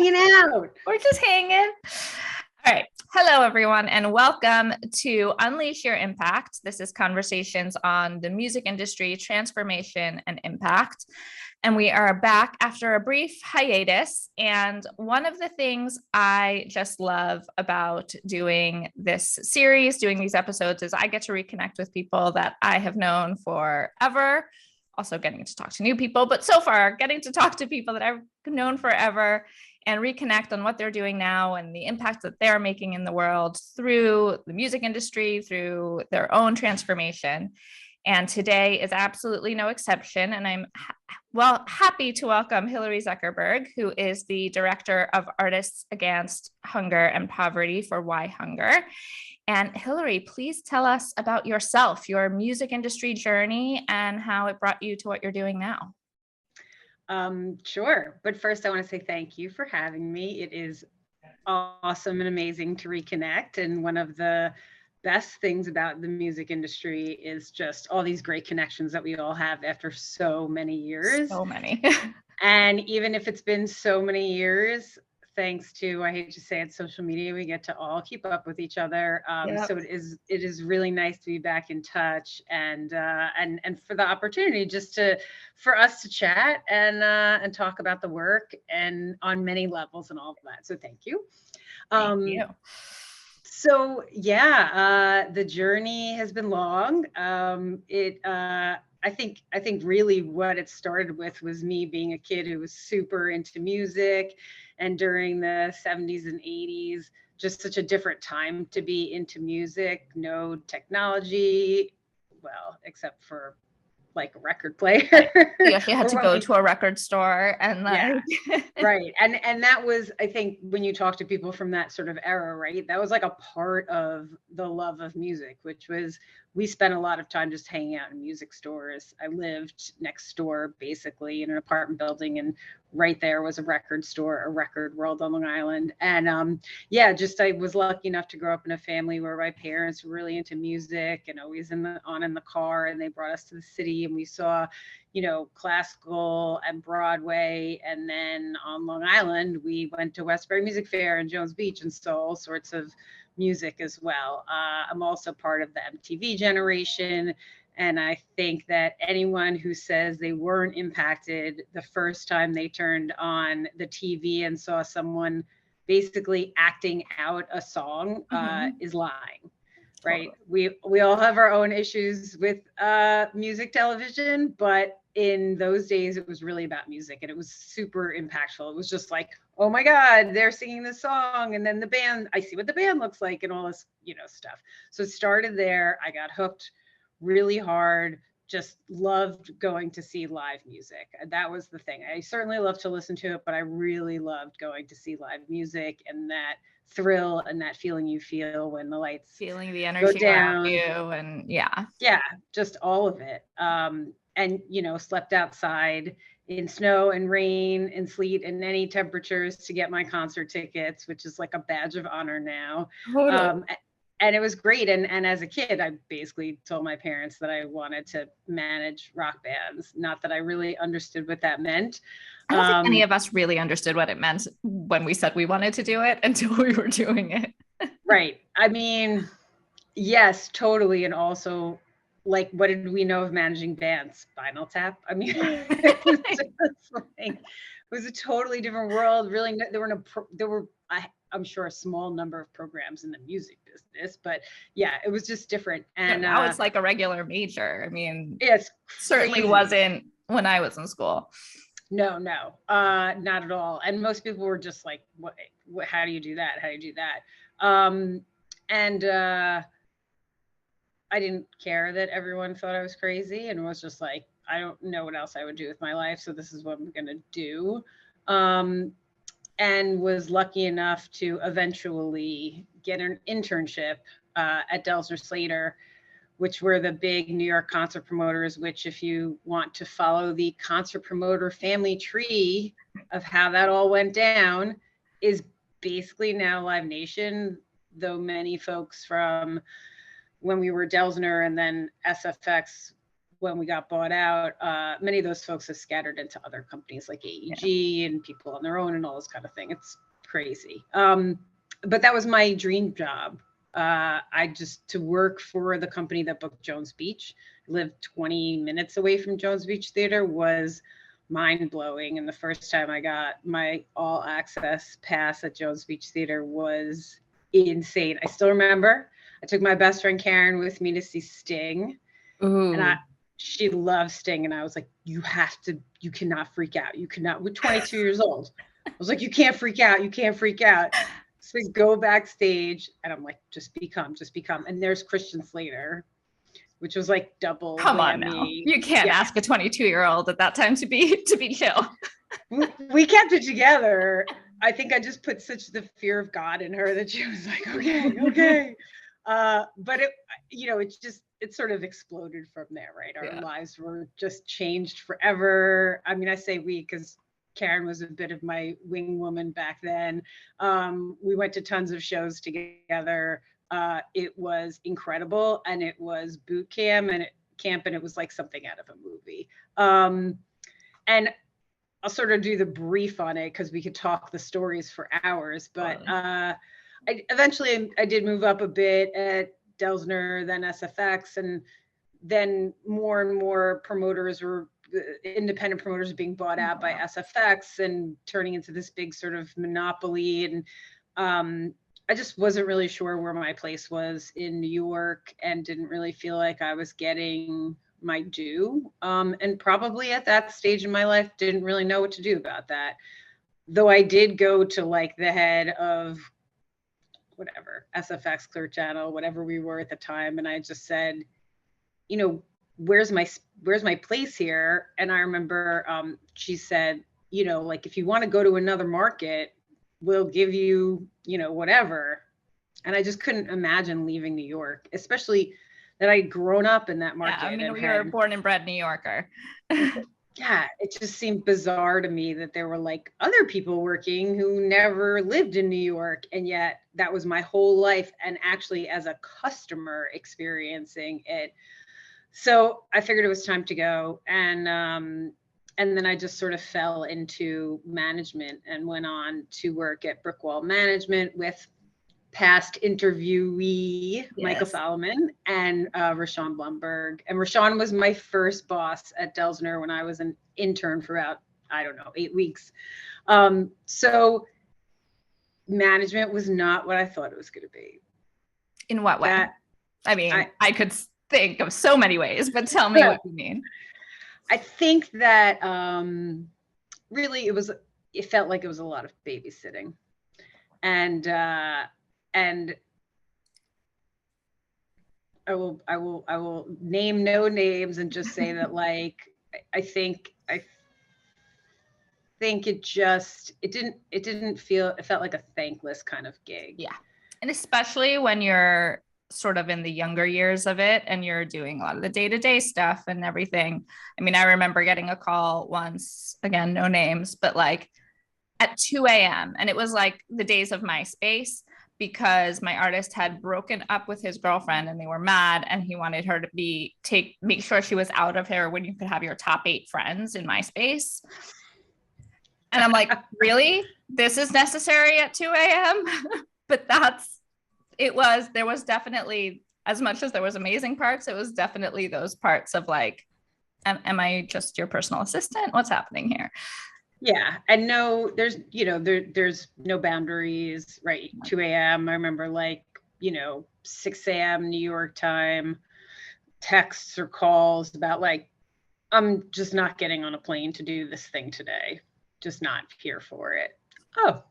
hanging out. We're just hanging. All right. Hello, everyone, and welcome to Unleash Your Impact. This is conversations on the music industry, transformation, and impact. And we are back after a brief hiatus. And one of the things I just love about doing this series, doing these episodes, is I get to reconnect with people that I have known forever. Also getting to talk to new people, but so far getting to talk to people that I've known forever and reconnect on what they're doing now and the impact that they're making in the world through the music industry, through their own transformation. And today is absolutely no exception. And I'm happy to welcome Hillary Zuckerberg, who is the Director of Artists Against Hunger and Poverty for WhyHunger. And Hillary, please tell us about yourself, your music industry journey, and how it brought you to what you're doing now. Sure. But first, I want to say thank you for having me. It is awesome and amazing to reconnect. And one of the best things about the music industry is just all these great connections that we all have after so many years. So many. And even if it's been so many years, thanks to, I hate to say it, social media, we get to all keep up with each other. Yep. So it is really nice to be back in touch and for the opportunity just for us to chat and talk about the work and on many levels and all of that. So thank you. Thank you. So yeah, the journey has been long. I think really what it started with was me being a kid who was super into music, and during the 70s and 80s, just such a different time to be into music. No technology, well, except for like a record player. You actually had to go to a record store and yeah, right. And that was, I think, when you talk to people from that sort of era, right? That was like a part of the love of music, which was, we spent a lot of time just hanging out in music stores. I lived next door, basically, in an apartment building, and right there was a record store, a Record World on Long Island. And I was lucky enough to grow up in a family where my parents were really into music and always in the car, and they brought us to the city and we saw, classical and Broadway. And then on Long Island, we went to Westbury Music Fair and Jones Beach and saw all sorts of music as well. I'm also part of the MTV generation. And I think that anyone who says they weren't impacted the first time they turned on the TV and saw someone basically acting out a song is lying. Right. Totally. We all have our own issues with music television, but in those days, it was really about music, and it was super impactful. It was just like, oh my God, they're singing this song. And then the band, I see what the band looks like and all this, stuff. So it started there. I got hooked really hard, just loved going to see live music. That was the thing. I certainly love to listen to it, but I really loved going to see live music, and that thrill and that feeling you feel when the lights feeling the energy go down. Around you, and yeah, just all of it. And slept outside in snow and rain and sleet and any temperatures to get my concert tickets, which is like a badge of honor now. Totally. And it was great. And as a kid, I basically told my parents that I wanted to manage rock bands. Not that I really understood what that meant. I don't think any of us really understood what it meant when we said we wanted to do it until we were doing it. Right. I mean, yes, totally. And also, like, what did we know of managing bands? Spinal Tap. I mean, it was a totally different world. Really, there were I'm sure a small number of programs in the music business, but yeah, it was just different. And now it's like a regular major. I mean, yes, certainly wasn't when I was in school. No, not at all. And most people were just like, what, how do you do that? How do you do that? And I didn't care that everyone thought I was crazy, and was just like, I don't know what else I would do with my life, so this is what I'm going to do. And was lucky enough to eventually get an internship at Delsner Slater, which were the big New York concert promoters, which, if you want to follow the concert promoter family tree of how that all went down, is basically now Live Nation, though many folks from when we were Delsner and then SFX when we got bought out, many of those folks have scattered into other companies like AEG and people on their own and all this kind of thing. It's crazy. But that was my dream job. To work for the company that booked Jones Beach, lived 20 minutes away from Jones Beach Theater, was mind blowing. And the first time I got my all access pass at Jones Beach Theater was insane. I still remember I took my best friend Karen with me to see Sting. Ooh. And she loves Sting. And I was like, you cannot freak out. You cannot, we're 22 years old. I was like, you can't freak out. You can't freak out. So we go backstage and I'm like, just be calm. And there's Christian Slater, which was like double Come whammy. on now. You can't ask a 22-year-old at that time to be chill. We kept it together. I think I just put such the fear of God in her that she was like, okay. But it sort of exploded from there, right? Our lives were just changed forever. I mean, I say we because Karen was a bit of my wing woman back then. We went to tons of shows together. It was incredible, and it was boot camp, and it was like something out of a movie. And I'll sort of do the brief on it because we could talk the stories for hours. But I did move up a bit at Delsner, then SFX, and then more and more independent promoters were being bought out by SFX and turning into this big sort of monopoly. And I just wasn't really sure where my place was in New York and didn't really feel like I was getting my due. And probably at that stage in my life, didn't really know what to do about that. Though I did go to like the head of whatever, SFX, Clear Channel, whatever we were at the time. And I just said, where's my place here? And I remember she said, like, if you want to go to another market, we'll give you, whatever. And I just couldn't imagine leaving New York, especially that I'd grown up in that market. Yeah, I mean, you're a born and bred New Yorker. Yeah, it just seemed bizarre to me that there were like other people working who never lived in New York. And yet that was my whole life. And actually as a customer experiencing it. So I figured it was time to go. And then I just sort of fell into management and went on to work at Brickwall Management with past interviewee Michael Solomon and Rashawn Blumberg. And Rashawn was my first boss at Delsner when I was an intern for about, 8 weeks. So management was not what I thought it was going to be. In what way? I could think of so many ways, but tell me what you mean. I think that really it felt like it was a lot of babysitting. And I will name no names and just say that like I think it felt like a thankless kind of gig. Yeah. And especially when you're sort of in the younger years of it and you're doing a lot of the day-to-day stuff and everything. I mean, I remember getting a call once, again, no names, but like at 2 a.m. And it was like the days of MySpace, because my artist had broken up with his girlfriend and they were mad, and he wanted her to make sure she was out of here when you could have your top 8 friends in MySpace. And I'm like, really? This is necessary at 2 a.m.? But there was definitely, as much as there was amazing parts, it was definitely those parts of like, am I just your personal assistant? What's happening here? Yeah. And there's no boundaries, right? 2 a.m. I remember 6 a.m. New York time, texts or calls about like, I'm just not getting on a plane to do this thing today. Just not here for it. Oh,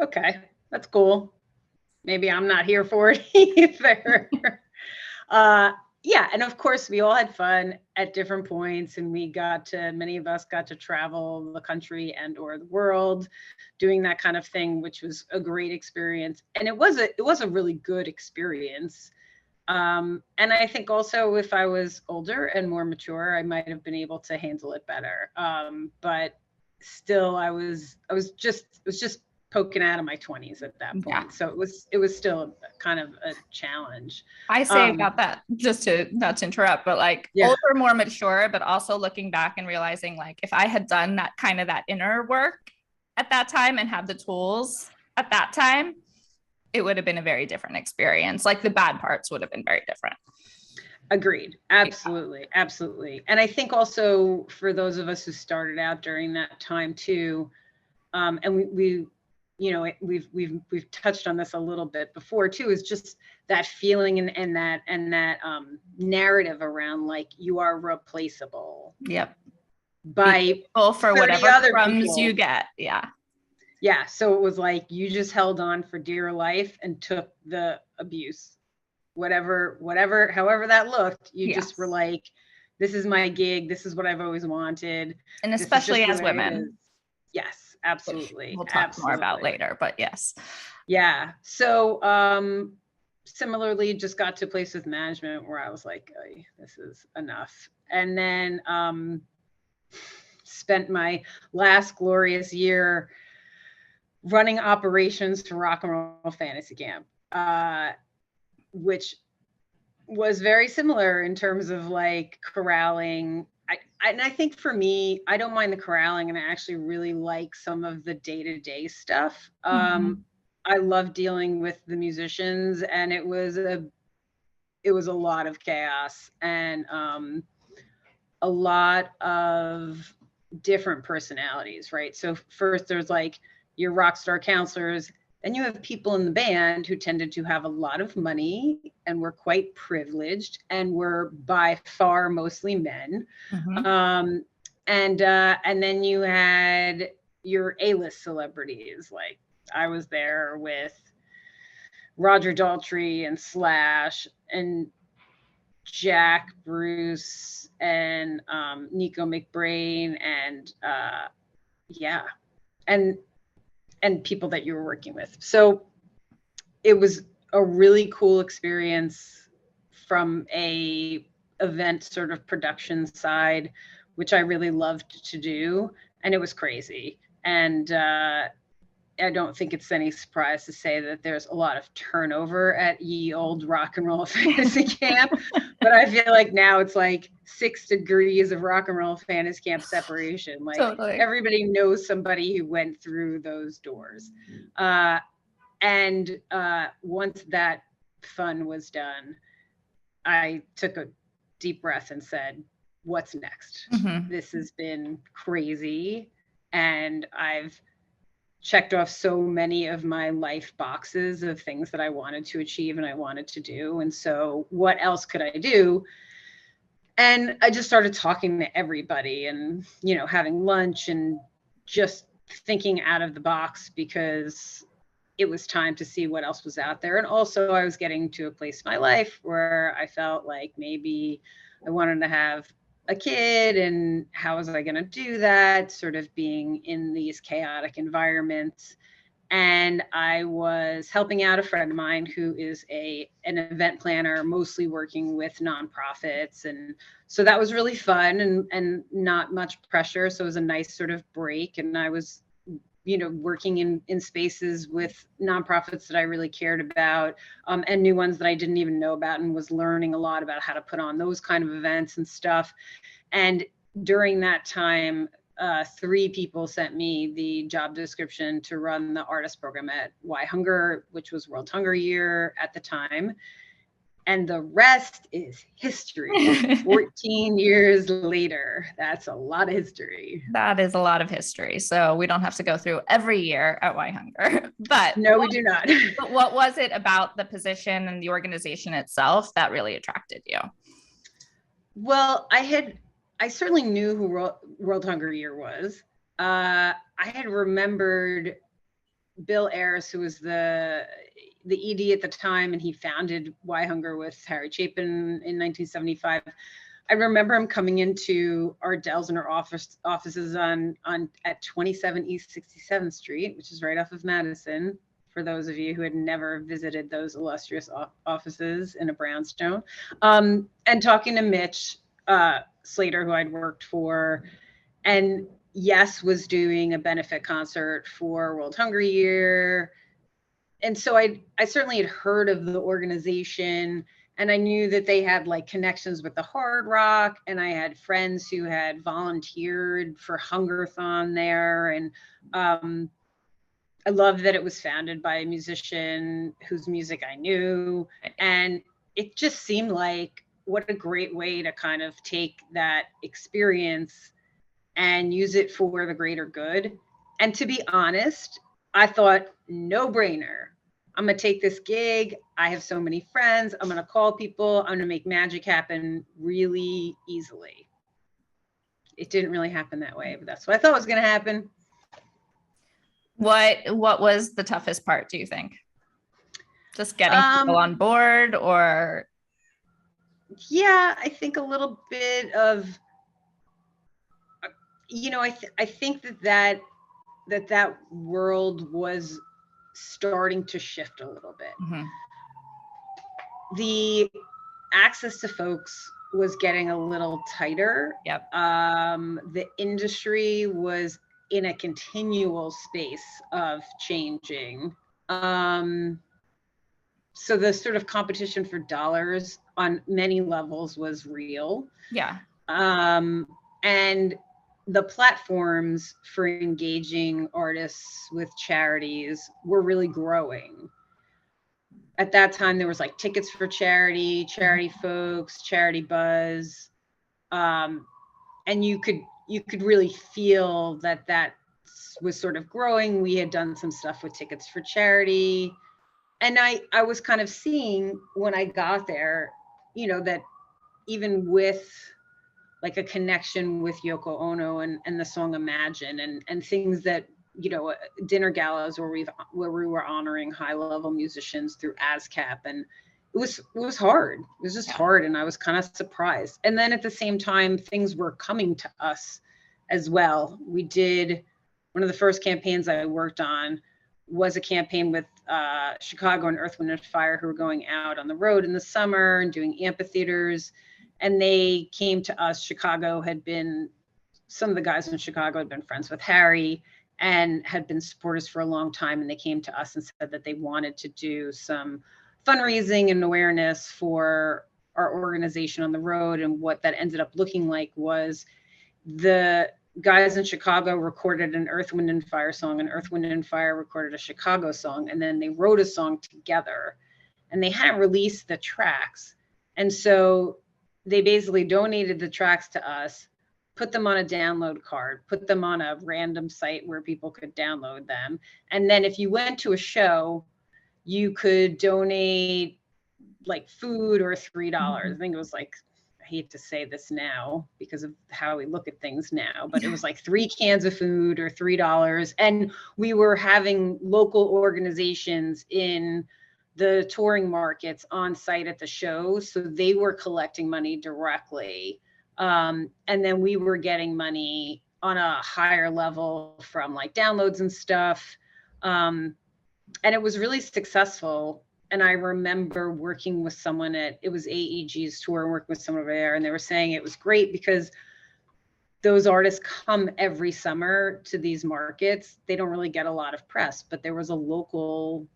okay. That's cool. Maybe I'm not here for it either. Yeah. And of course we all had fun at different points, and many of us got to travel the country and or the world doing that kind of thing, which was a great experience. And it was a really good experience. And I think also if I was older and more mature, I might have been able to handle it better. But still it was just poking out of my 20s at that point. Yeah. So it was still kind of a challenge. I say about that, just to not to interrupt, but like older, more mature, but also looking back and realizing like if I had done that kind of that inner work at that time and had the tools at that time, it would have been a very different experience. Like the bad parts would have been very different. Agreed. Absolutely. Yeah. Absolutely. And I think also for those of us who started out during that time too, and we you know, we've touched on this a little bit before too, is just that feeling and that narrative around like you are replaceable. Yep. By for whatever other crumbs you get. Yeah. Yeah. So it was like you just held on for dear life and took the abuse, whatever, however that looked. You just were like, this is my gig. This is what I've always wanted. And especially as women. Yes. Absolutely. We'll talk more about later, but yes. Yeah. So similarly, just got to a place with management where I was like, oh, this is enough. And then spent my last glorious year running operations for Rock and Roll Fantasy Camp, which was very similar in terms of like corralling. And I think for me, I don't mind the corralling, and I actually really like some of the day-to-day stuff. I love dealing with the musicians, and it was a lot of chaos and a lot of different personalities, right? So first there's like your rock star counselors, then you have people in the band who tended to have a lot of money and were quite privileged and were by far mostly men. And then you had your A-list celebrities. Like I was there with Roger Daltrey and Slash and Jack Bruce and Nico McBrain and and people that you were working with. So it was a really cool experience from a event sort of production side, which I really loved to do. And it was crazy. And I don't think it's any surprise to say that there's a lot of turnover at ye old Rock and Roll Fantasy Camp. But I feel like now it's like 6 degrees of Rock and Roll Fantasy Camp separation. Like everybody knows somebody who went through those doors. And once that fun was done, I took a deep breath and said, what's next? This has been crazy. And I've checked off so many of my life boxes of things that I wanted to achieve and I wanted to do. And so what else could I do? And I just started talking to everybody and, you know, having lunch and just thinking out of the box because it was time to see what else was out there. And also I was getting to a place in my life where I felt like maybe I wanted to have a kid, and how was I going to do that, sort of being in these chaotic environments. And I was helping out a friend of mine who is an event planner, mostly working with nonprofits. And so that was really fun and not much pressure. So it was a nice sort of break. And I was, you know, working in spaces with nonprofits that I really cared about, and new ones that I didn't even know about, and was learning a lot about how to put on those kind of events and stuff. And during that time, 3 people sent me the job description to run the artist program at WhyHunger, which was World Hunger Year at the time. And the rest is history. 14 years later, that's a lot of history. That is a lot of history. So we don't have to go through every year at WhyHunger. But no, we do not. But what was it about the position and the organization itself that really attracted you? Well, I certainly knew who World Hunger Year was. I had remembered Bill Ayers, who was the ED at the time, and he founded WhyHunger with Harry Chapin in 1975. I remember him coming into our Delzner offices at 27 East 67th Street, which is right off of Madison, for those of you who had never visited those illustrious offices in a brownstone, and talking to Mitch Slater, who I'd worked for. And Yes was doing a benefit concert for World Hunger Year. And so I certainly had heard of the organization, and I knew that they had like connections with the Hard Rock, and I had friends who had volunteered for Hungerthon there. And I love that it was founded by a musician whose music I knew. And it just seemed like what a great way to kind of take that experience and use it for the greater good. And to be honest, I thought, no brainer. I'm going to take this gig. I have so many friends. I'm going to call people. I'm going to make magic happen really easily. It didn't really happen that way, but that's what I thought was going to happen. What was the toughest part, do you think? Just getting people on board, or? Yeah, I think a little bit of, I think that world was starting to shift a little bit. Mm-hmm. The access to folks was getting a little tighter. Yep. The industry was in a continual space of changing. So the sort of competition for dollars on many levels was real. Yeah. And the platforms for engaging artists with charities were really growing. At that time, there was like Tickets for Charity, Charity Folks, Charity Buzz. And you could really feel that was sort of growing. We had done some stuff with Tickets for Charity. And I was kind of seeing when I got there, that even with like a connection with Yoko Ono and the song Imagine and things that, dinner galas where we were honoring high level musicians through ASCAP. And it was hard. It was just hard. And I was kind of surprised. And then at the same time, things were coming to us as well. We did one of the first campaigns I worked on was a campaign with Chicago and Earth, Wind & Fire, who were going out on the road in the summer and doing amphitheaters. And they came to us. Some of the guys in Chicago had been friends with Harry and had been supporters for a long time. And they came to us and said that they wanted to do some fundraising and awareness for our organization on the road. And what that ended up looking like was the guys in Chicago recorded an Earth, Wind & Fire song, and Earth, Wind & Fire recorded a Chicago song, and then they wrote a song together, and they hadn't released the tracks. And so they basically donated the tracks to us, put them on a download card, put them on a random site where people could download them. And then if you went to a show, you could donate like food or $3. I think it was like, I hate to say this now because of how we look at things now, but it was like 3 cans of food or $3. And we were having local organizations in the touring markets on site at the show. So they were collecting money directly. And then we were getting money on a higher level from like downloads and stuff. And it was really successful. And I remember working with someone it was AEG's tour, and working with someone over there, and they were saying it was great because those artists come every summer to these markets. They don't really get a lot of press, but there was a local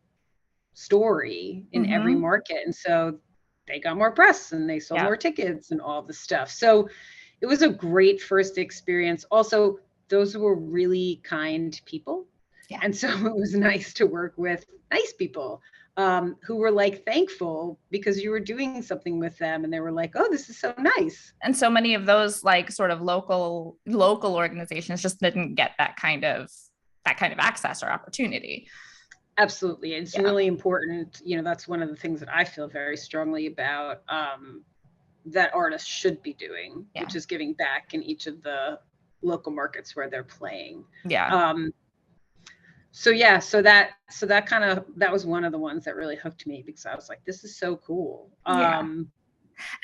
story in every market. And so they got more press and they sold more tickets and all this stuff. So it was a great first experience. Also, those were really kind people. Yeah. And so it was nice to work with nice people who were like thankful because you were doing something with them, and they were like, oh, this is so nice. And so many of those like sort of local organizations just didn't get that kind of access or opportunity. Absolutely. It's really important. That's one of the things that I feel very strongly about that artists should be doing, which is giving back in each of the local markets where they're playing. Yeah. So that was one of the ones that really hooked me because I was like, this is so cool. And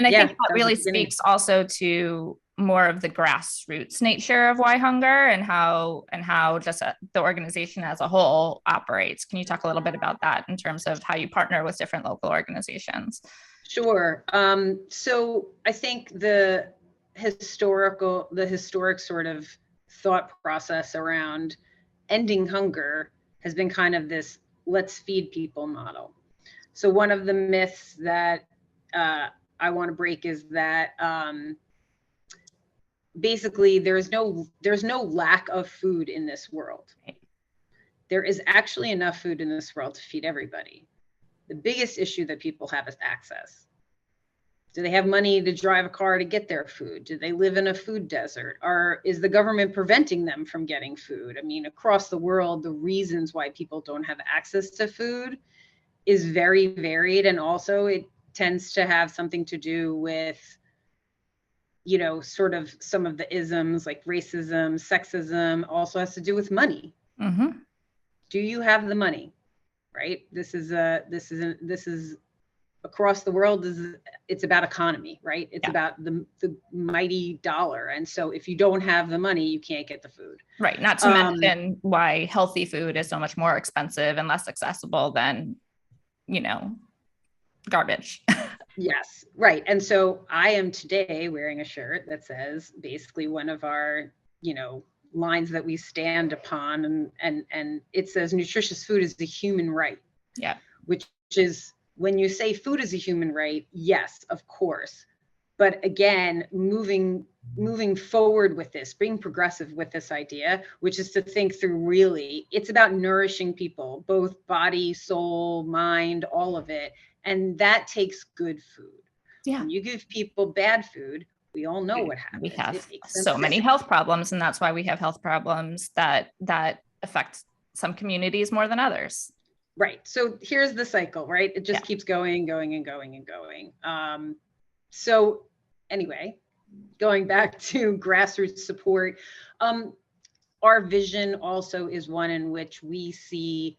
I think that really speaks also to more of the grassroots nature of WhyHunger and how just the organization as a whole operates. Can you talk a little bit about that in terms of how you partner with different local organizations? Sure. So I think the historic sort of thought process around ending hunger has been kind of this let's feed people model. So one of the myths that I want to break is that basically there's no lack of food in this world. There is actually enough food in this world to feed everybody. The biggest issue that people have is access. Do they have money to drive a car to get their food? Do they live in a food desert? Or is the government preventing them from getting food? I mean, across the world, the reasons why people don't have access to food is very varied. And also it tends to have something to do with, you know, sort of some of the isms like racism, sexism, also has to do with money. Mm-hmm. Do you have the money? Right? This is across the world, it's about economy, right? It's about the mighty dollar. And so if you don't have the money, you can't get the food. Right. Not to mention why healthy food is so much more expensive and less accessible than, you know, garbage. Yes, right. And so I am today wearing a shirt that says basically one of our, you know, lines that we stand upon, and it says nutritious food is the human right. Yeah. Which is, when you say food is a human right, yes, of course. But again, moving forward with this, being progressive with this idea, which is to think through really, it's about nourishing people, both body, soul, mind, all of it. And that takes good food. Yeah. When you give people bad food, we all know what happens. We have so many health problems, and that's why we have health problems that affect some communities more than others. Right. So here's the cycle, right? It just keeps going. So anyway, going back to grassroots support, our vision also is one in which we see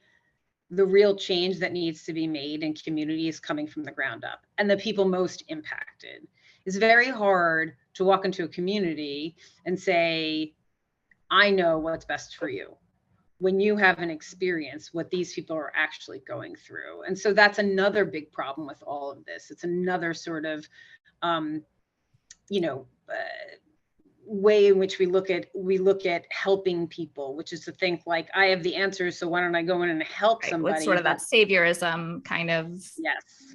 the real change that needs to be made in communities coming from the ground up and the people most impacted. It's very hard to walk into a community and say, I know what's best for you, when you haven't experienced what these people are actually going through. And so that's another big problem with all of this. It's another sort of, way in which we look at helping people, which is to think like, I have the answers, so why don't I go in and help somebody? It's sort of that saviorism kind of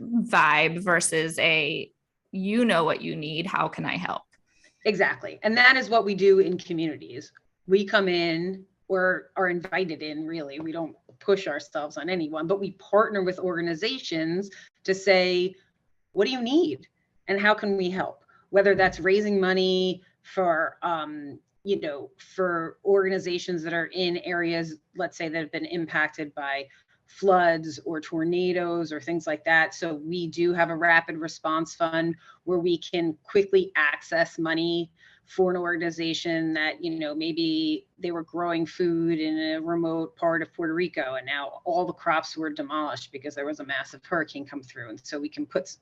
vibe versus you know what you need, how can I help? Exactly. And that is what we do in communities. We come in, or are invited in, really. We don't push ourselves on anyone, but we partner with organizations to say, what do you need? And how can we help? Whether that's raising money for, for organizations that are in areas, let's say, that have been impacted by floods or tornadoes or things like that. So we do have a rapid response fund where we can quickly access money for an organization that, you know, maybe they were growing food in a remote part of Puerto Rico, and now all the crops were demolished because there was a massive hurricane come through. And so we can put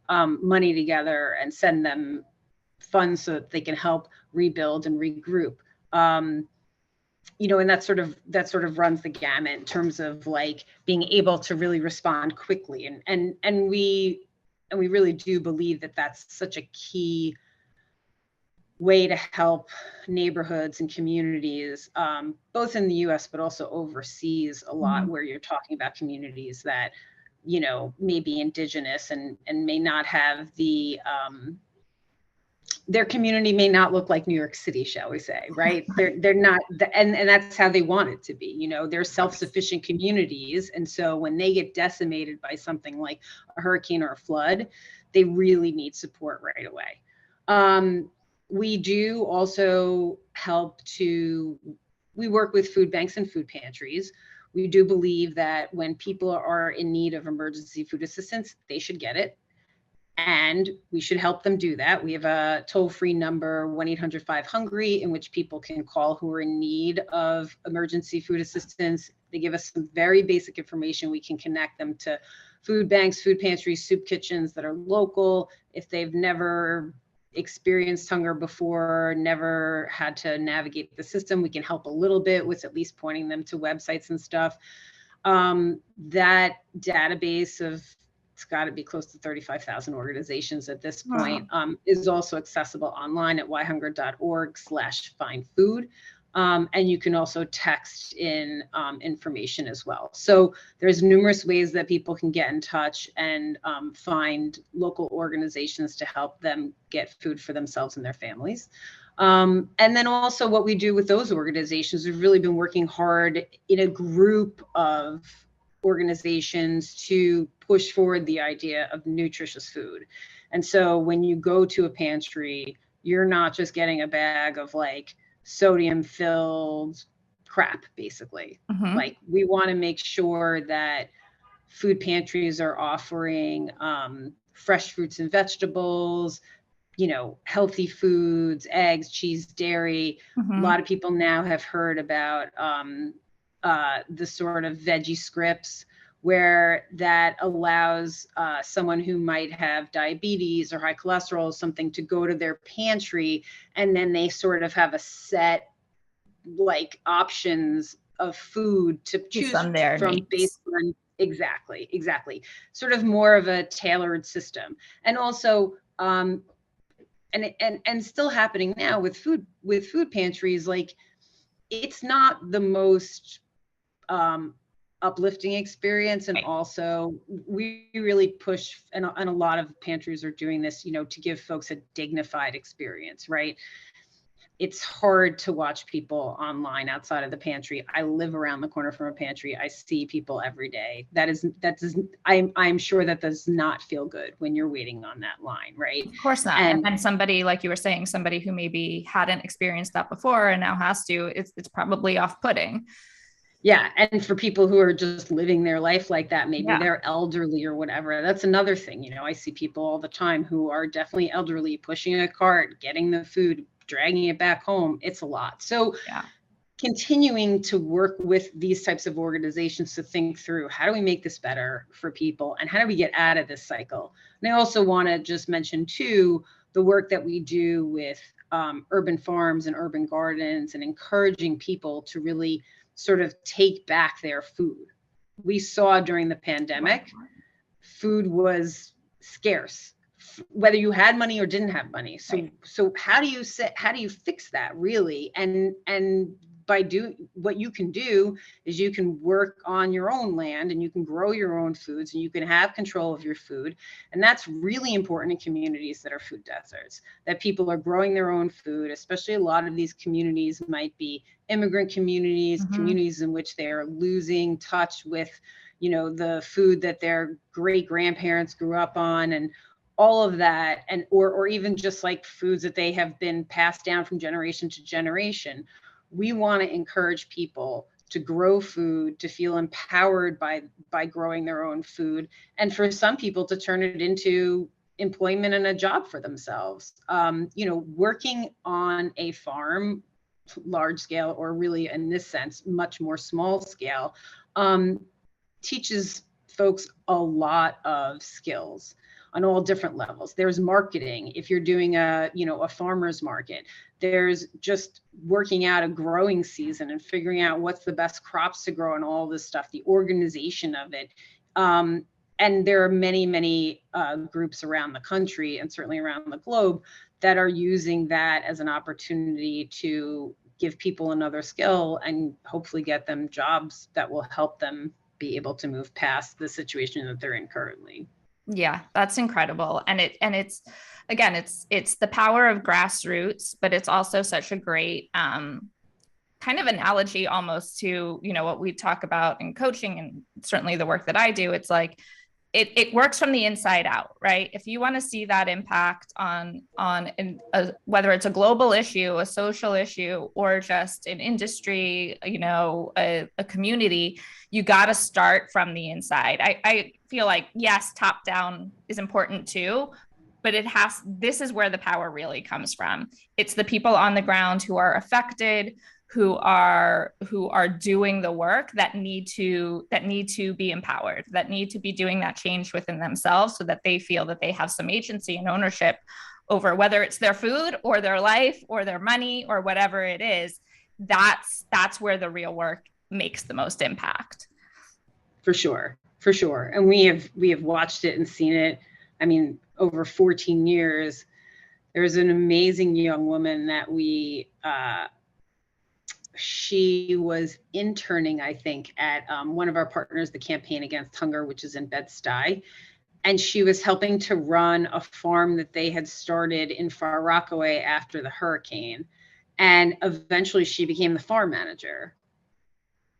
money together and send them funds so that they can help rebuild and regroup. And that sort of runs the gamut in terms of like being able to really respond quickly. And we really do believe that that's such a key way to help neighborhoods and communities, both in the US, but also overseas a lot, where you're talking about communities that, you know, may be indigenous and may not have the, their community may not look like New York City, shall we say, right? They're not, and that's how they want it to be. You know, they're self-sufficient communities. And so when they get decimated by something like a hurricane or a flood, they really need support right away. We do also we work with food banks and food pantries. We do believe that when people are in need of emergency food assistance, they should get it. And we should help them do that. We have a toll-free number, 1-800-WhyHungry, in which people can call who are in need of emergency food assistance. They give us some very basic information. We can connect them to food banks, food pantries, soup kitchens that are local. If they've never experienced hunger before, never had to navigate the system, we can help a little bit with at least pointing them to websites and stuff. That database of it's got to be close to 35,000 organizations at this point, is also accessible online at whyhunger.org/findfood. And you can also text in information as well. So there's numerous ways that people can get in touch and find local organizations to help them get food for themselves and their families. And then also what we do with those organizations, we've really been working hard in a group of organizations to push forward the idea of nutritious food. And so when you go to a pantry, you're not just getting a bag of like sodium filled crap, basically. Like we want to make sure that food pantries are offering fresh fruits and vegetables, you know, healthy foods, eggs, cheese, dairy. A lot of people now have heard about the sort of veggie scripts, where that allows someone who might have diabetes or high cholesterol or something to go to their pantry, and then they sort of have a set like options of food to choose from based on exactly sort of more of a tailored system. And also and still happening now with food pantries, like it's not the most uplifting experience. And also we really push, and a lot of pantries are doing this, you know, to give folks a dignified experience, right? It's hard to watch people online outside of the pantry. I live around the corner from a pantry. I see people every day. I'm sure that does not feel good when you're waiting on that line, right? Of course not. And somebody, like you were saying, somebody who maybe hadn't experienced that before and now has to, it's probably off-putting. Yeah. And for people who are just living their life like that, maybe they're elderly or whatever. That's another thing. You know, I see people all the time who are definitely elderly, pushing a cart, getting the food, dragging it back home. It's a lot. So continuing to work with these types of organizations to think through, how do we make this better for people and how do we get out of this cycle? And I also want to just mention too, the work that we do with urban farms and urban gardens and encouraging people to really sort of take back their food. We saw during the pandemic, food was scarce, whether you had money or didn't have money. So how do you fix that really? And by doing what you can do is you can work on your own land and you can grow your own foods and you can have control of your food. And that's really important in communities that are food deserts, that people are growing their own food, especially a lot of these communities might be immigrant communities, communities in which they are losing touch with, you know, the food that their great grandparents grew up on and all of that. And, or even just like foods that they have been passed down from generation to generation. We want to encourage people to grow food, to feel empowered by growing their own food, and for some people to turn it into employment and a job for themselves. You know, working on a farm, large scale, or really in this sense, much more small scale, teaches folks a lot of skills on all different levels. There's marketing. If you're doing a farmer's market, there's just working out a growing season and figuring out what's the best crops to grow and all this stuff, the organization of it. And there are many groups around the country and certainly around the globe that are using that as an opportunity to give people another skill and hopefully get them jobs that will help them be able to move past the situation that they're in currently. Yeah, that's incredible. And it's again, it's the power of grassroots, but it's also such a great kind of analogy almost to, you know, what we talk about in coaching and certainly the work that I do. It's like it works from the inside out, right? If you want to see that impact on whether it's a global issue, a social issue, or just an industry, you know, a community, you got to start from the inside. I feel like, yes, top down is important too, but this is where the power really comes from. It's the people on the ground who are affected, who are doing the work that need to be empowered, that need to be doing that change within themselves so that they feel that they have some agency and ownership over whether it's their food or their life or their money or whatever it is. That's where the real work makes the most impact. For sure. for sure. And we have watched it and seen it. I mean, over 14 years. There's an amazing young woman that she was interning, I think, at one of our partners, the Campaign Against Hunger, which is in Bed-Stuy. And she was helping to run a farm that they had started in Far Rockaway after the hurricane. And eventually she became the farm manager.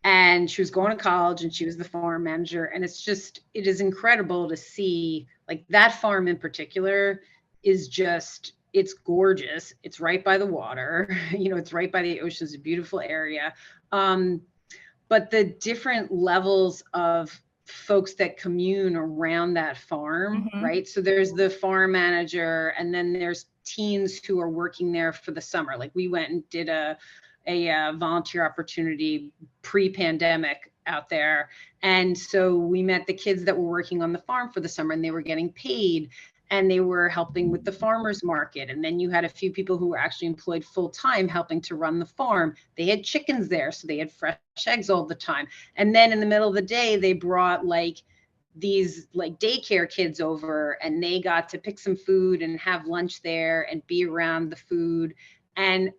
And she was going to college and she was the farm manager. And it is incredible to see, like, that farm in particular is just, it's gorgeous. It's right by the water, it's right by the ocean. It's a beautiful area. But the different levels of folks that commune around that farm, right? So there's the farm manager, and then there's teens who are working there for the summer. Like, we went and did a volunteer opportunity pre-pandemic out there. And so we met the kids that were working on the farm for the summer, and they were getting paid, and they were helping with the farmers market. And then you had a few people who were actually employed full-time helping to run the farm. They had chickens there, so they had fresh eggs all the time. And then in the middle of the day, they brought these daycare kids over, and they got to pick some food and have lunch there and be around the food. And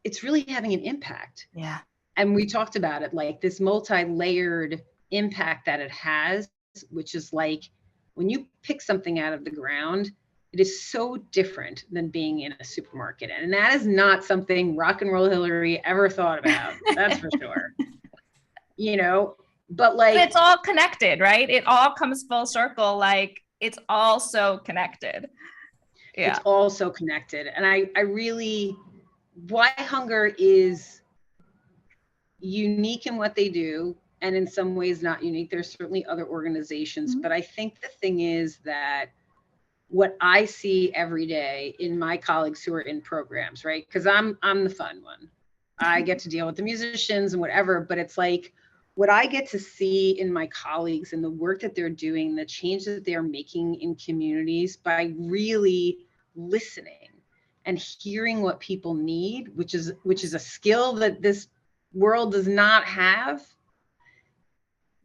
it's really having an impact. Yeah. And we talked about it, like this multi-layered impact that it has, which is like, when you pick something out of the ground, it is so different than being in a supermarket. And that is not something Rock and Roll Hillary ever thought about. That's for sure. But it's all connected, right? It all comes full circle. Like, it's all so connected. Yeah. It's all so connected. And I really, WhyHunger is unique in what they do, and in some ways not unique. There's certainly other organizations, but I think the thing is that what I see every day in my colleagues who are in programs, right? Because I'm the fun one. I get to deal with the musicians and whatever, but it's like what I get to see in my colleagues and the work that they're doing, the change that they're making in communities by really listening and hearing what people need, which is a skill that this world does not have.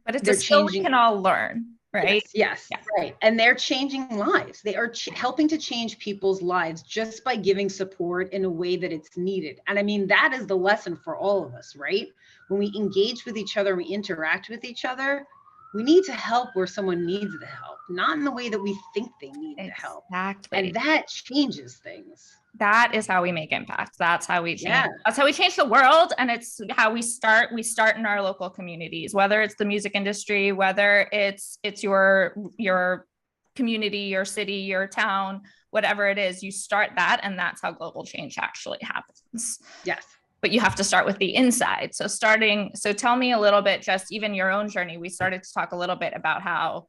But it's a skill we can all learn, right? Yes, right. And they're changing lives. They are helping to change people's lives just by giving support in a way that it's needed. And I mean, that is the lesson for all of us, right? When we engage with each other, we interact with each other, we need to help where someone needs the help, not in the way that we think they need the help. Exactly. And that changes things. That is how we make impact. That's how we change. Yeah. That's how we change the world. And it's how we start in our local communities, whether it's the music industry, whether it's your community, your city, your town, whatever it is, you start that. And that's how global change actually happens. Yes. But you have to start with the inside. So tell me a little bit, just even your own journey. We started to talk a little bit about how,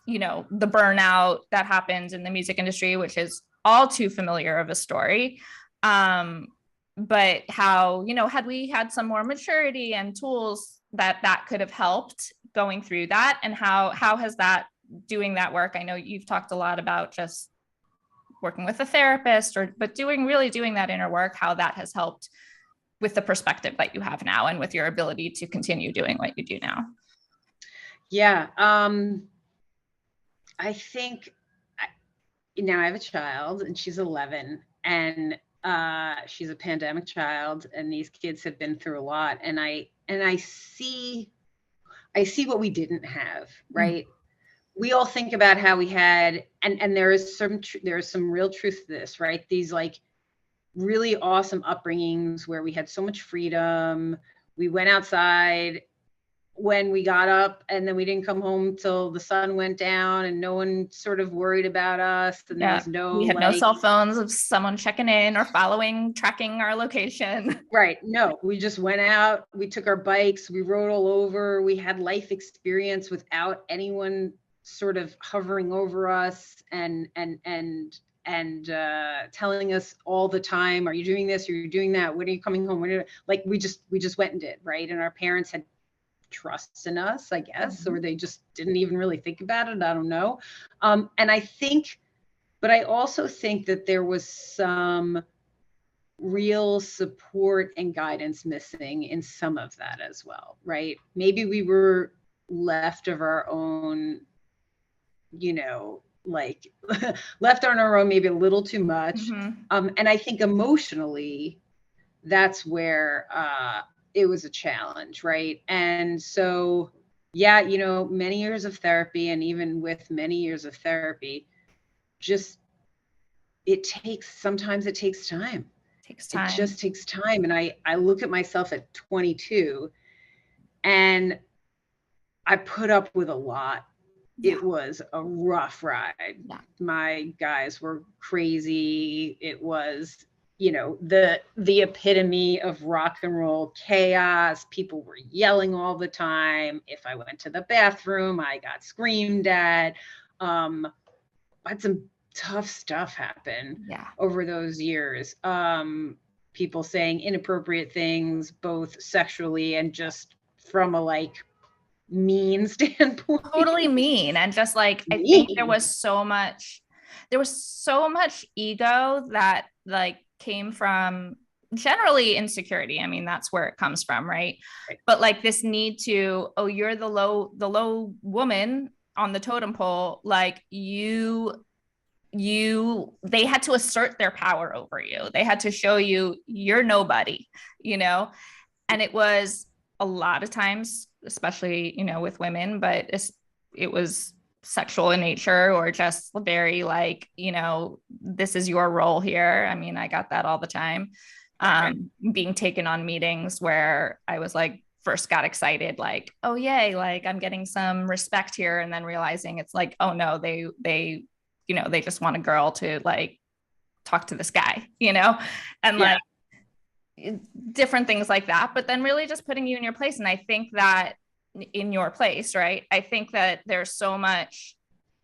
the burnout that happens in the music industry, which is all too familiar of a story. But how, had we had some more maturity and tools that could have helped going through that, and how has that, doing that work? I know you've talked a lot about just working with a therapist, but doing that inner work, how that has helped with the perspective that you have now and with your ability to continue doing what you do now. Yeah. I think now I have a child and she's 11, and she's a pandemic child, and these kids have been through a lot. And I see what we didn't have, right? Mm-hmm. We all think about how we had, and there is some real truth to this, right? These really awesome upbringings where we had so much freedom. We went outside when we got up, and then we didn't come home till the sun went down, and no one sort of worried about us. And we had no cell phones of someone checking in or tracking our location. Right. No, we just went out, we took our bikes, we rode all over, we had life experience without anyone sort of hovering over us and telling us all the time, are you doing this? Are you doing that? When are you coming home? We just went and did, right? And our parents had trust in us, I guess, or they just didn't even really think about it. I don't know. And I also think that there was some real support and guidance missing in some of that as well, right? Maybe we were left of our own, you know, like left on our own, maybe a little too much. And I think emotionally, that's where it was a challenge, right? And so, yeah, you know, many years of therapy, and even with many years of therapy, just sometimes it takes time. It just takes time. And I look at myself at 22, and I put up with a lot. Yeah. It was a rough ride. Yeah. My guys were crazy. It was, you know, the epitome of rock and roll chaos. People were yelling all the time. If I went to the bathroom, I got screamed at. I had some tough stuff happen over those years. People saying inappropriate things, both sexually and just from a like mean standpoint. Totally mean. And just like, I think there was so much ego that like came from generally insecurity. I mean, that's where it comes from, right? But like this need to, oh, you're the low woman on the totem pole, like they had to assert their power over you. They had to show you you're nobody, you know? And it was a lot of times, especially, you know, with women, but it was sexual in nature, or just very like, you know, this is your role here. I mean, I got that all the time. Being taken on meetings where I was like, first got excited, like, oh yay, like I'm getting some respect here. And then realizing it's like, oh no, they you know, they just want a girl to like talk to this guy, you know, and like different things like that. But then really just putting you in your place. And I think that in your place, right? I think that there's so much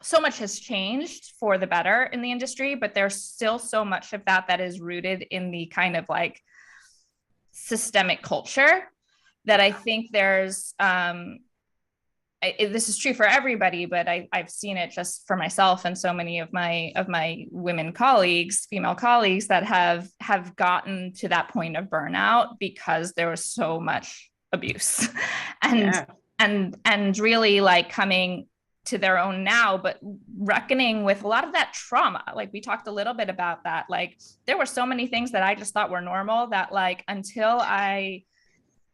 has changed for the better in the industry, but there's still so much of that is rooted in the kind of like systemic culture that I think there's, this is true for everybody, but I've seen it just for myself and so many of my female colleagues that have gotten to that point of burnout because there was so much abuse and really like coming to their own now, but reckoning with a lot of that trauma. Like we talked a little bit about that. Like there were so many things that I just thought were normal that like, until I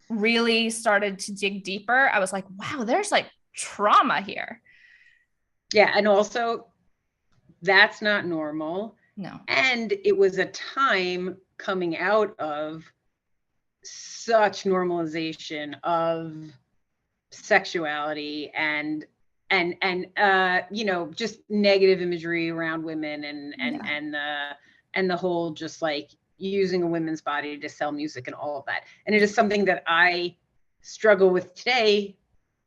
really started to dig deeper, I was like, wow, there's like trauma here. Yeah. And also that's not normal. No. And it was a time coming out of such normalization of sexuality and you know, just negative imagery around women and the whole just like using a women's body to sell music and all of that. And it is something that I struggle with today,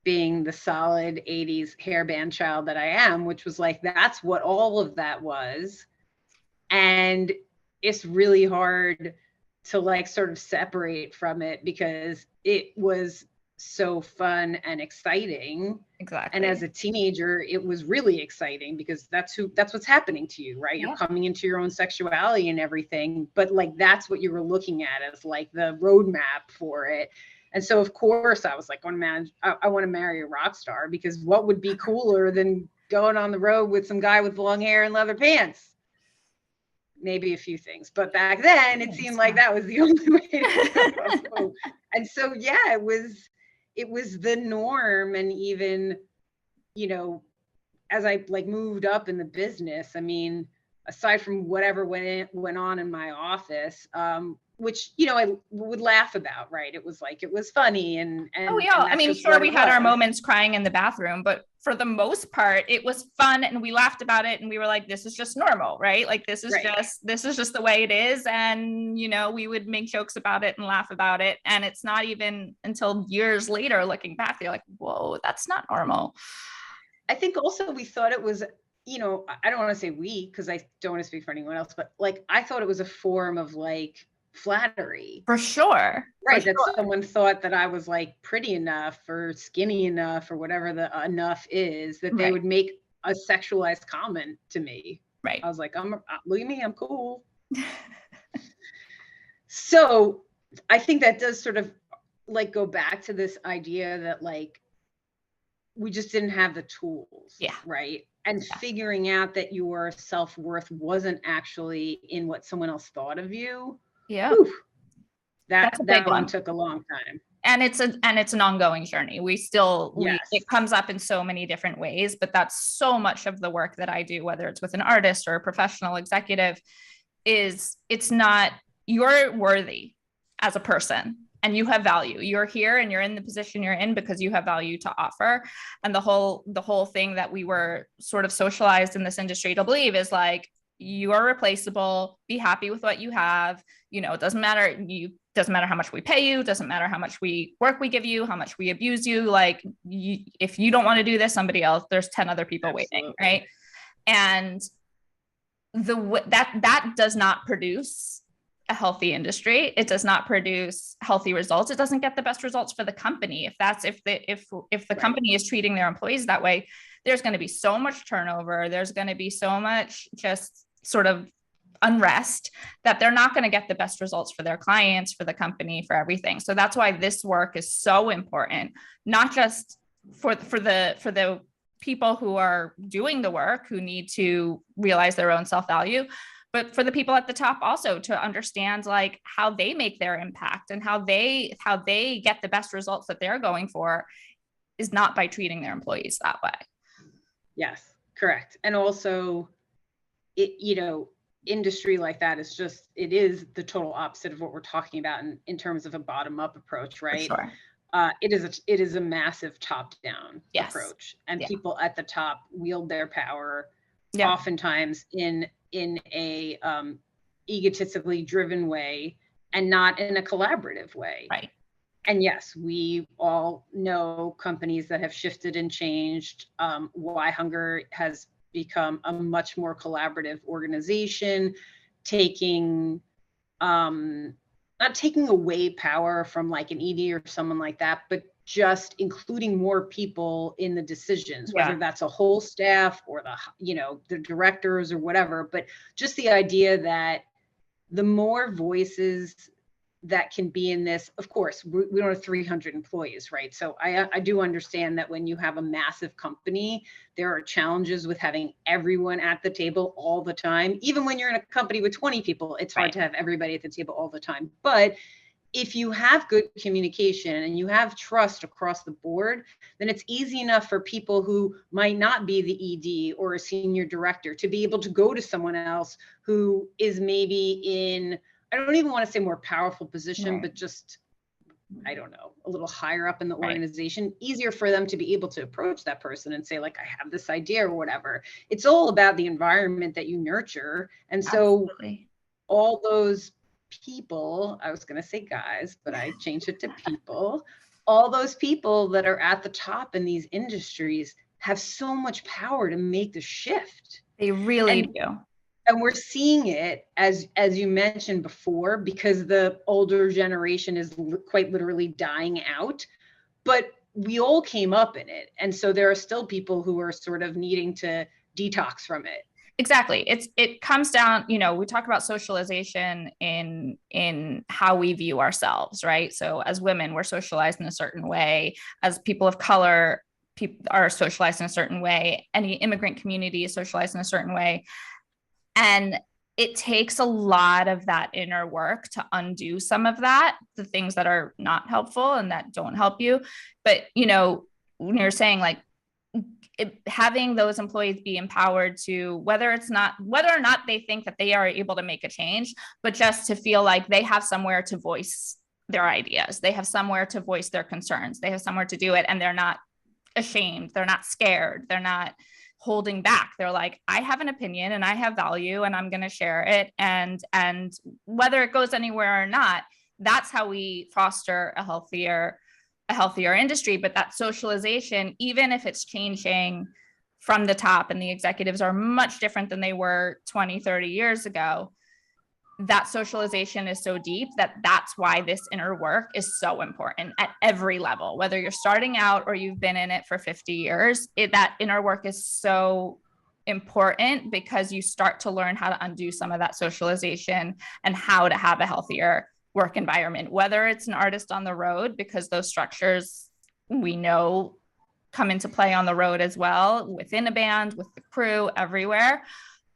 being the solid 80s hairband child that I am, which was like, that's what all of that was. And it's really hard to like sort of separate from it because it was so fun and exciting. Exactly. And as a teenager, it was really exciting because that's what's happening to you, right? Yeah. You're coming into your own sexuality and everything, but like, that's what you were looking at as like the roadmap for it. And so of course I was like, I want to marry a rock star, because what would be cooler than going on the road with some guy with long hair and leather pants? Maybe a few things, but back then it seemed like that was the only way to go. And so, yeah, it was the norm. And even, you know, as I like moved up in the business, I mean, aside from whatever went on in my office, which, you know, I would laugh about, right? It was like, it was funny. And oh yeah, I mean, sure, we had our moments crying in the bathroom, but for the most part, it was fun and we laughed about it and we were like, this is just normal, right? Like this is just the way it is. And, you know, we would make jokes about it and laugh about it. And it's not even until years later, looking back, they're like, whoa, that's not normal. I think also we thought it was, you know, I don't want to say we, because I don't want to speak for anyone else, but like, I thought it was a form of like flattery. For sure. Right. That someone thought that I was like pretty enough or skinny enough or whatever the enough is, that they would make a sexualized comment to me. Right. I was like, look at me, I'm cool. So I think that does sort of like go back to this idea that like we just didn't have the tools. Yeah. Right. And figuring out that your self-worth wasn't actually in what someone else thought of you. Yeah. Whew, That's a big that one. one took a long time. And it's an ongoing journey. It comes up in so many different ways, but that's so much of the work that I do, whether it's with an artist or a professional executive, is it's not, you're worthy as a person and you have value. You're here and you're in the position you're in because you have value to offer. And the whole thing that we were sort of socialized in this industry to believe is like, you are replaceable, be happy with what you have. It doesn't matter. Doesn't matter how much we pay you, doesn't matter how much work we give you, how much we abuse you. Like if you don't want to do this, somebody else, there's 10 other people waiting. Right. And that does not produce a healthy industry. It does not produce healthy results. It doesn't get the best results for the company. If the company is treating their employees that way, there's going to be so much turnover. There's going to be so much just sort of unrest that they're not going to get the best results for their clients, for the company, for everything. So that's why this work is so important, not just for the people who are doing the work, who need to realize their own self-value, but for the people at the top also to understand like how they make their impact and how they get the best results that they're going for is not by treating their employees that way. Yes, correct. And also industry like that is it is the total opposite of what we're talking about in terms of a bottom-up approach, right? For sure. It is a massive top-down approach, and people at the top wield their power oftentimes in a egotistically driven way and not in a collaborative way. Right. And yes, we all know companies that have shifted and changed. WhyHunger has become a much more collaborative organization, not taking away power from like an ED or someone like that, but just including more people in the decisions, whether that's a whole staff or the directors or whatever. But just the idea that the more voices that can be in this, of course, we don't have 300 employees, right? So I do understand that when you have a massive company, there are challenges with having everyone at the table all the time. Even when you're in a company with 20 people, it's hard to have everybody at the table all the time. But if you have good communication and you have trust across the board, then it's easy enough for people who might not be the ED or a senior director to be able to go to someone else who is maybe in, I don't even want to say more powerful position, but just, I don't know, a little higher up in the organization, easier for them to be able to approach that person and say like, I have this idea or whatever. It's all about the environment that you nurture. And so all those people, I was going to say guys, but I changed it to people, all those people that are at the top in these industries have so much power to make the shift. They really do. And we're seeing it, as you mentioned before, because the older generation is quite literally dying out, but we all came up in it. And so there are still people who are sort of needing to detox from it. Exactly. It comes down, we talk about socialization in how we view ourselves, right? So as women, we're socialized in a certain way. As people of color, people are socialized in a certain way. Any immigrant community is socialized in a certain way. And it takes a lot of that inner work to undo some of that, the things that are not helpful and that don't help you. But, when you're saying like having those employees be empowered to whether or not they think that they are able to make a change, but just to feel like they have somewhere to voice their ideas. They have somewhere to voice their concerns. They have somewhere to do it. And they're not ashamed. They're not scared. They're not holding back. They're like, I have an opinion and I have value and I'm going to share it. And whether it goes anywhere or not, that's how we foster a healthier industry. But that socialization, even if it's changing from the top and the executives are much different than they were 20, 30 years ago, that socialization is so deep that's why this inner work is so important at every level, whether you're starting out or you've been in it for 50 years, that inner work is so important because you start to learn how to undo some of that socialization and how to have a healthier work environment, whether it's an artist on the road, because those structures we know come into play on the road as well, within a band, with the crew, everywhere.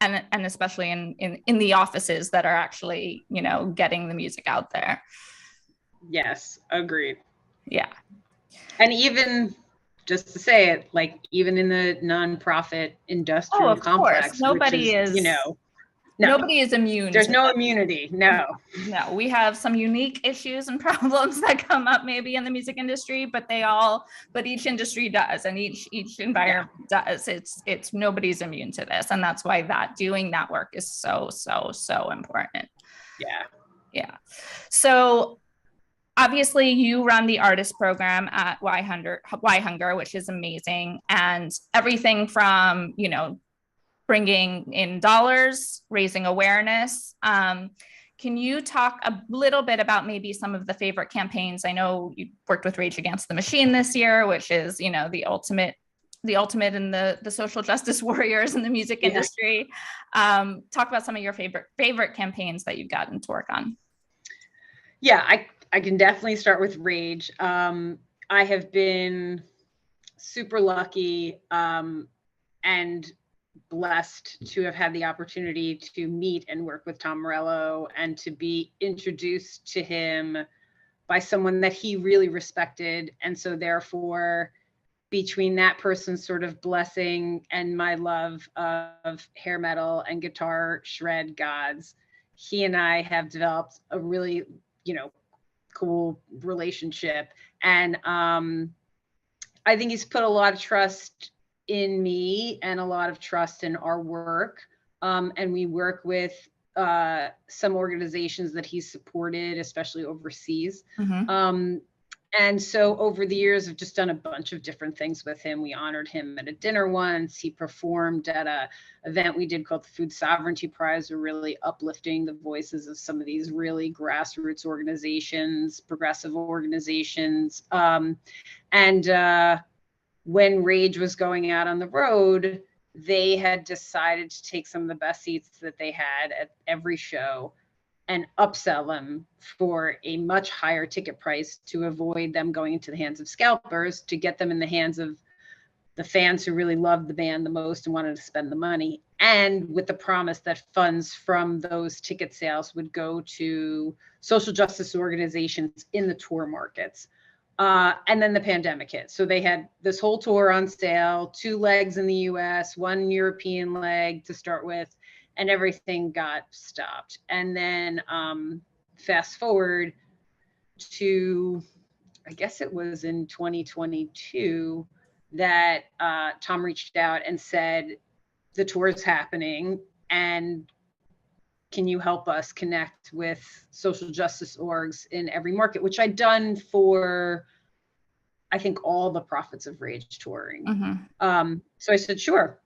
And especially in the offices that are actually, you know, getting the music out there. Yes, agreed. Yeah. And even just to say it, like even in the nonprofit industrial complex, nobody is, you know, nobody is immune. There's no immunity. No. We have some unique issues and problems that come up maybe in the music industry, but each industry does, and each environment does. It's nobody's immune to this. And that's why doing that work is so important. Yeah. So obviously you run the artist program at WhyHunger, which is amazing. And everything from, you know, bringing in dollars, raising awareness. Can you talk a little bit about maybe some of the favorite campaigns? I know you worked with Rage Against the Machine this year, which is, you know, the ultimate in the social justice warriors in the music industry. Talk about some of your favorite campaigns that you've gotten to work on. Yeah, I can definitely start with Rage. I have been super lucky and blessed to have had the opportunity to meet and work with Tom Morello and to be introduced to him by someone that he really respected. And so therefore, between that person's sort of blessing and my love of hair metal and guitar shred gods, he and I have developed a really, you know, cool relationship. And I think he's put a lot of trust in me and a lot of trust in our work. And we work with some organizations that he's supported, especially overseas. And so over the years, I've just done a bunch of different things with him. We honored him at a dinner once. He performed at a event we did called the Food Sovereignty Prize. We're really uplifting the voices of some of these really grassroots organizations, progressive organizations. When Rage was going out on the road, they had decided to take some of the best seats that they had at every show and upsell them for a much higher ticket price to avoid them going into the hands of scalpers, to get them in the hands of the fans who really loved the band the most and wanted to spend the money. And with the promise that funds from those ticket sales would go to social justice organizations in the tour markets. And then the pandemic hit. So they had this whole tour on sale, 2 legs in the US, 1 European leg to start with, and everything got stopped. And then fast forward to, I guess it was in 2022 that Tom reached out and said, the tour is happening and can you help us connect with social justice orgs in every market, which I'd done for, I think, all the Prophets of Rage touring. So I said, sure.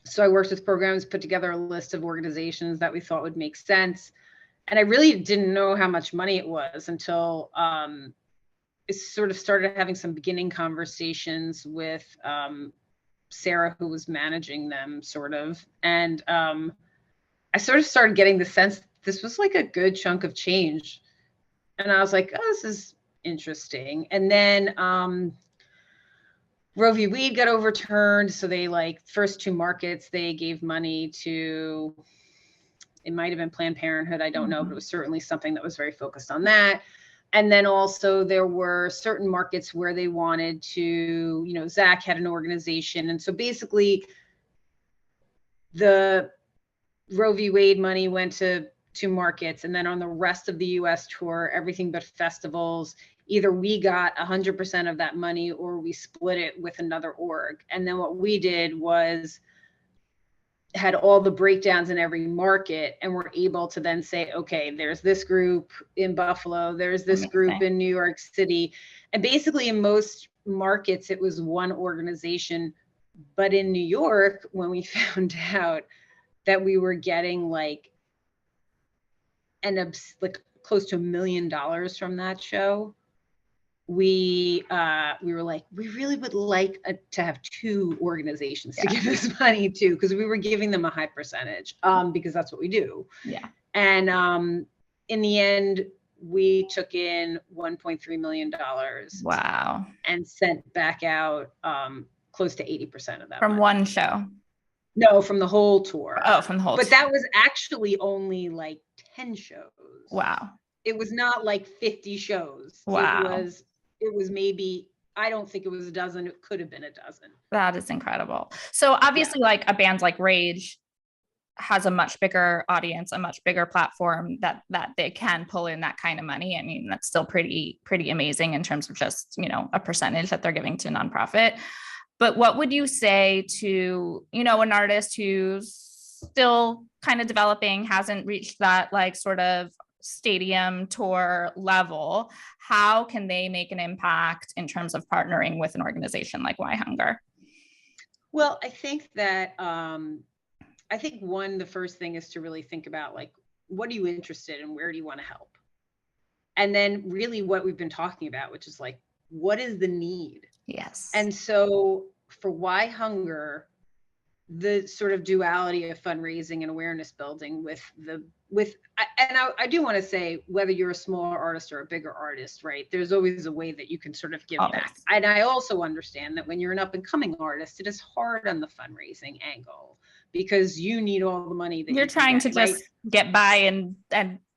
So I worked with programs, put together a list of organizations that we thought would make sense. And I really didn't know how much money it was until it sort of started having some beginning conversations with Sarah, who was managing them, sort of. And I sort of started getting the sense this was like a good chunk of change. And I was like, oh, this is interesting. And then Roe v. Wade got overturned. So they, like, first 2 markets, they gave money to, it might have been Planned Parenthood, I don't know, but it was certainly something that was very focused on that. And then also there were certain markets where they wanted to, you know, Zach had an organization. And so basically the Roe v. Wade money went to 2 markets. And then on the rest of the US tour, everything but festivals, either we got 100% of that money or we split it with another org. And then what we did was had all the breakdowns in every market, and we're able to then say, okay, there's this group in Buffalo, there's this group in New York City. And basically in most markets, it was one organization. But in New York, when we found out that we were getting like close to $1 million from that show, we were like, we really would like to have 2 organizations to give this money to, because we were giving them a high percentage because that's what we do. And in the end, we took in $1.3 million. Wow. And sent back out close to 80% of that from money. one show. No, from the whole tour. Oh, from the whole But tour. that was actually only like 10 shows. Wow. It was not like 50 shows. Wow. It was maybe, I don't think it was a dozen. It could have been a dozen. That is incredible. So obviously, like a band like Rage has a much bigger audience, a much bigger platform that they can pull in that kind of money. I mean, that's still pretty amazing in terms of just, you know, a percentage that they're giving to nonprofit. But what would you say to, you know, an artist who's still kind of developing, hasn't reached that like sort of stadium tour level? How can they make an impact in terms of partnering with an organization like WhyHunger? Well, I think that the first thing is to really think about like, what are you interested in? Where do you want to help? And then really what we've been talking about, which is like, what is the need? Yes. And so for WhyHunger, the sort of duality of fundraising and awareness building I do want to say, whether you're a smaller artist or a bigger artist, right? There's always a way that you can sort of give back. And I also understand that when you're an up and coming artist, it is hard on the fundraising angle because you need all the money that you're trying to just get by and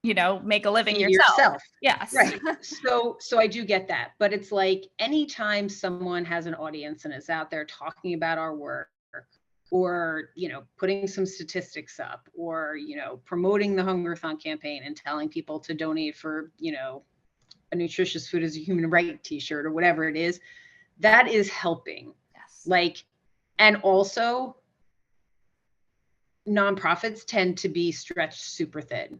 you know, make a living yourself. Yes. Right. So I do get that, but it's like anytime someone has an audience and is out there talking about our work, or, you know, putting some statistics up, or, you know, promoting the Hungerthon campaign and telling people to donate for, you know, a nutritious food is a human right t-shirt or whatever it is, that is helping. Yes. Like, and also nonprofits tend to be stretched super thin.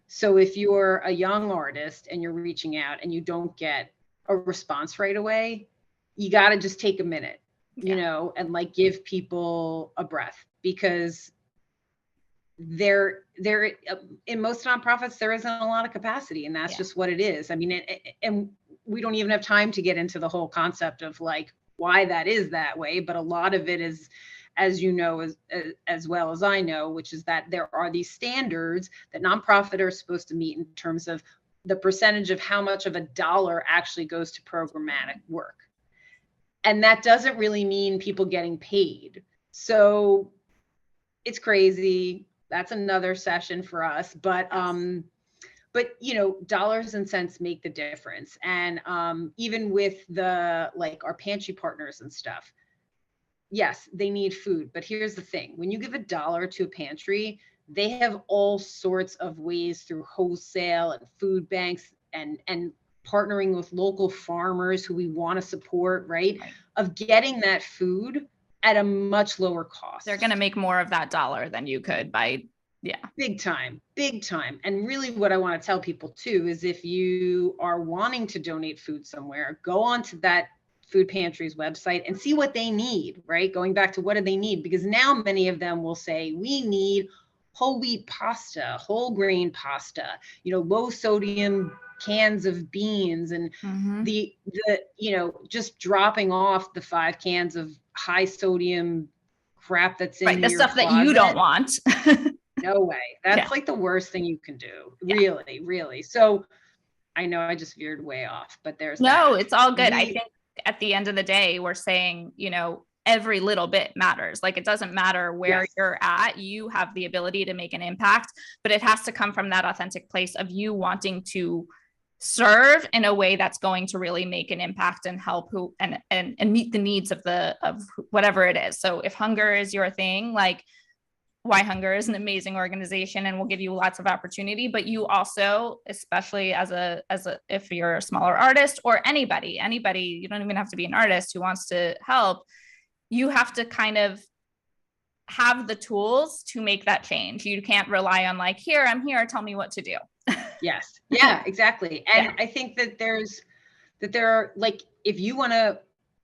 So if you're a young artist and you're reaching out and you don't get a response right away, you got to just take a minute. You know, and like give people a breath, because there in most nonprofits, there isn't a lot of capacity, and that's just what it is. I mean, and we don't even have time to get into the whole concept of like why that is that way. But a lot of it is, as you know, as well as I know, which is that there are these standards that nonprofit are supposed to meet in terms of the percentage of how much of a dollar actually goes to programmatic work. And that doesn't really mean people getting paid. So it's crazy. That's another session for us. But you know, dollars and cents make the difference. And even with the like our pantry partners and stuff, yes, they need food. But here's the thing: when you give $1 to a pantry, they have all sorts of ways through wholesale and food banks and partnering with local farmers who we want to support, right? Of getting that food at a much lower cost. They're going to make more of that dollar than you could by, big time. And really what I want to tell people too, is if you are wanting to donate food somewhere, go on to that food pantry's website and see what they need, right? Going back to what do they need? Because now many of them will say, we need whole wheat pasta, whole grain pasta, you know, low sodium cans of beans, and the you know, just dropping off the 5 cans of high sodium crap that's in the stuff closet that you don't want. No way. That's like the worst thing you can do. Really. So I know I just veered way off, but there's it's all good. I think at the end of the day, we're saying, you know, every little bit matters. Like, it doesn't matter where you're at, you have the ability to make an impact, but it has to come from that authentic place of you wanting to serve in a way that's going to really make an impact and help who and meet the needs of whatever it is. So if hunger is your thing, like WhyHunger is an amazing organization and will give you lots of opportunity, but you also, especially as a if you're a smaller artist or anybody, you don't even have to be an artist who wants to help, you have to kind of have the tools to make that change. You can't rely on like, I'm here, tell me what to do. Yes. Yeah, exactly. And I think that there are, like, if you want to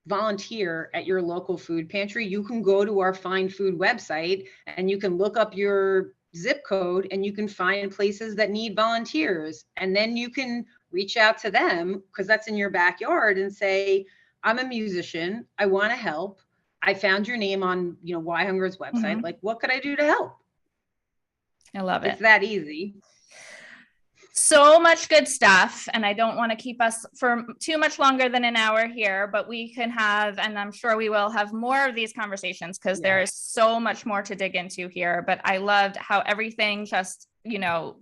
volunteer at your local food pantry, you can go to our Find Food website and you can look up your zip code and you can find places that need volunteers. And then you can reach out to them, because that's in your backyard, and say, I'm a musician, I want to help. I found your name on, you know, WhyHunger's website. Like, what could I do to help? I love it. It's that easy. So much good stuff. And I don't want to keep us for too much longer than an hour here, but we can have, and I'm sure we will have more of these conversations because there is so much more to dig into here. But I loved how everything just,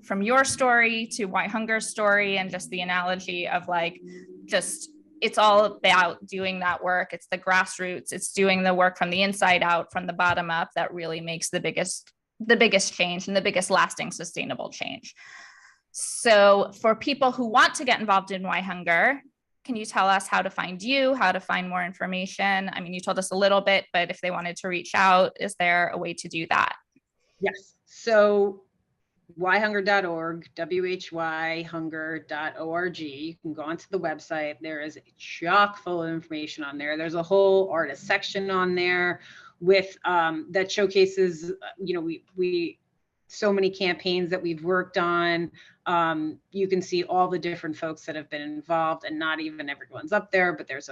from your story to WhyHunger's story and just the analogy of like, just it's all about doing that work. It's the grassroots. It's doing the work from the inside out, from the bottom up, that really makes the biggest change and the biggest lasting sustainable change. So for people who want to get involved in WhyHunger, can you tell us how to find you, how to find more information? I mean, you told us a little bit, but if they wanted to reach out, is there a way to do that? Yes. So whyhunger.org, WHYhunger.org. You can go onto the website. There is chock full of information on there. There's a whole artist section on there with that showcases, we so many campaigns that we've worked on. You can see all the different folks that have been involved, and not even everyone's up there, but there's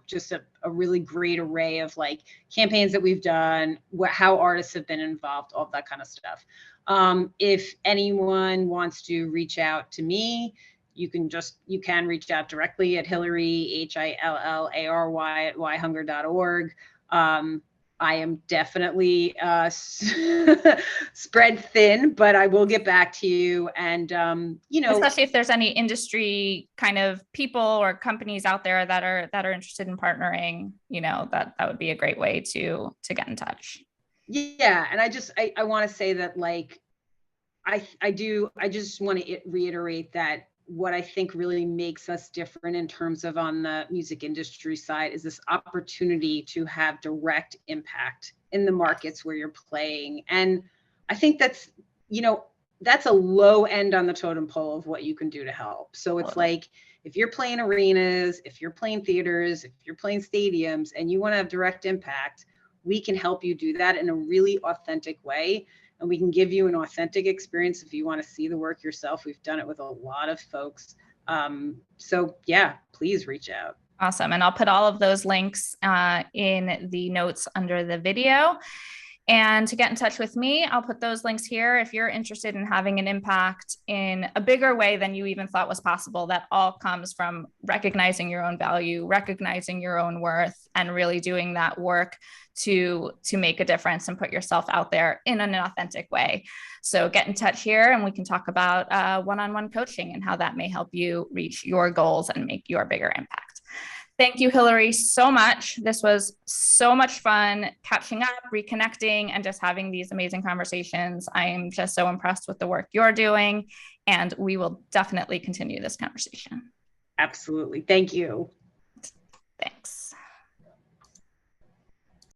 just a really great array of like campaigns that we've done, how artists have been involved, all that kind of stuff. If anyone wants to reach out to me, you can reach out directly at Hillary, HILLARY at whyhunger.org. I am definitely spread thin, but I will get back to you. And, especially if there's any industry kind of people or companies out there that are interested in partnering, that would be a great way to get in touch. Yeah. And I want to say that, like, I just want to reiterate that what I think really makes us different in terms of on the music industry side is this opportunity to have direct impact in the markets where you're playing. And I think that's a low end on the totem pole of what you can do to help. So it's like, if you're playing arenas, if you're playing theaters, if you're playing stadiums, and you want to have direct impact, we can help you do that in a really authentic way. And we can give you an authentic experience if you want to see the work yourself. We've done it with a lot of folks. So yeah, please reach out. Awesome. And I'll put all of those links in the notes under the video. And to get in touch with me, I'll put those links here. If you're interested in having an impact in a bigger way than you even thought was possible, that all comes from recognizing your own value, recognizing your own worth, and really doing that work to make a difference and put yourself out there in an authentic way. So get in touch here and we can talk about one-on-one coaching and how that may help you reach your goals and make your bigger impact. Thank you, Hillary, so much. This was so much fun catching up, reconnecting, and just having these amazing conversations. I am just so impressed with the work you're doing, and we will definitely continue this conversation. Absolutely. Thank you. Thanks.